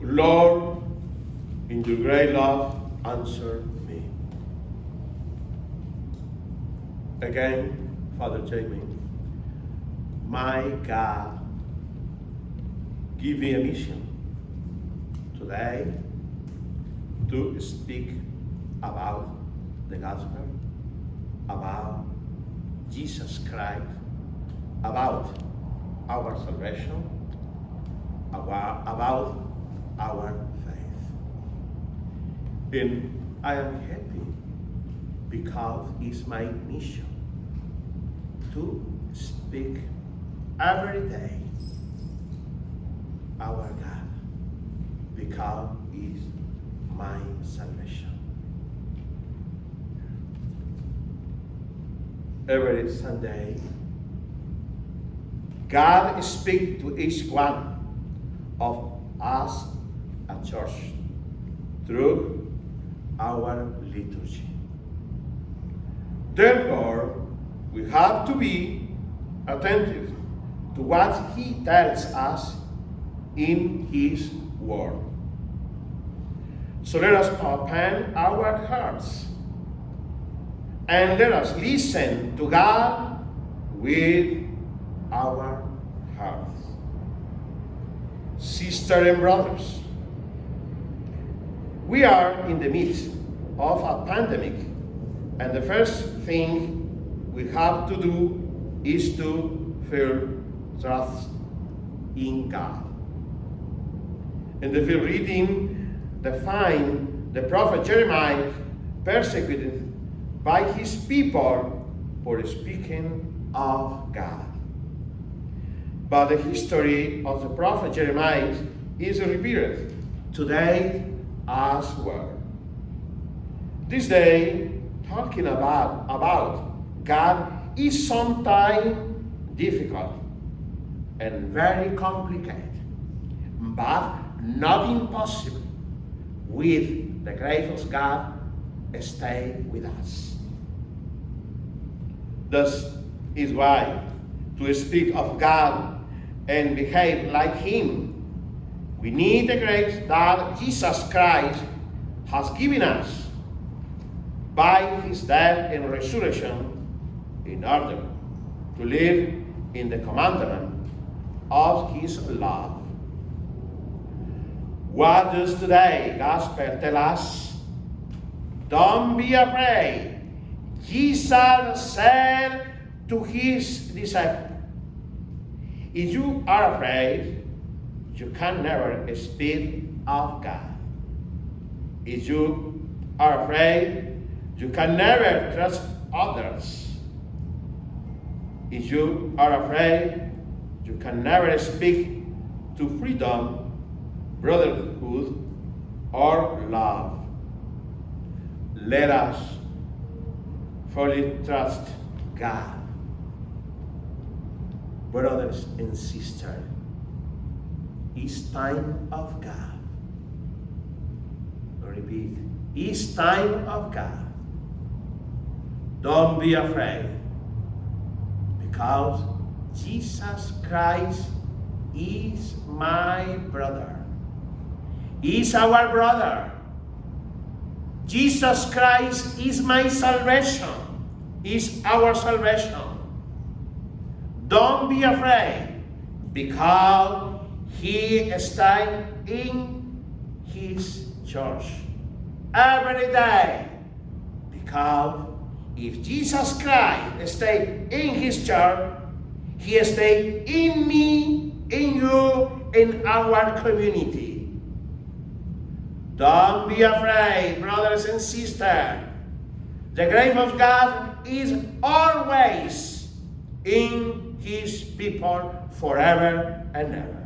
Lord, in your great love, answer me. Again, Father Jamie, my God, give me a mission today to speak about the gospel, about Jesus Christ, about our salvation, about our faith. And I am happy because it's my mission to speak every day our God, because it's my salvation. Every Sunday, God speaks to each one of us at church through our liturgy. Therefore, we have to be attentive to what He tells us in His Word. So let us open our hearts and let us listen to God with our hearts. Sisters and brothers, we are in the midst of a pandemic, and the first thing we have to do is to feel trust in God. In the field reading, find the prophet Jeremiah persecuted by his people for speaking of God. But the history of the prophet Jeremiah is repeated today as well. This day, talking about God is sometimes difficult and very complicated, but not impossible. With the grace of God, stay with us. This is why to speak of God and behave like Him, we need the grace that Jesus Christ has given us by His death and resurrection in order to live in the commandment of His love. What does today's gospel tell us? Don't be afraid. Jesus said to His disciples, if you are afraid, you can never speak of God. If you are afraid, you can never trust others. If you are afraid, you can never speak to freedom, brotherhood, or love. Let us fully trust God. Brothers and sisters, it's time of God. Repeat, it's time of God. Don't be afraid, because Jesus Christ is my brother. He's our brother. Jesus Christ is my salvation, is our salvation. Don't be afraid, because He stays in His church every day. Because if Jesus Christ stays in His church, He stays in me, in you, in our community. Don't be afraid, brothers and sisters. The grace of God is always in His people forever and ever.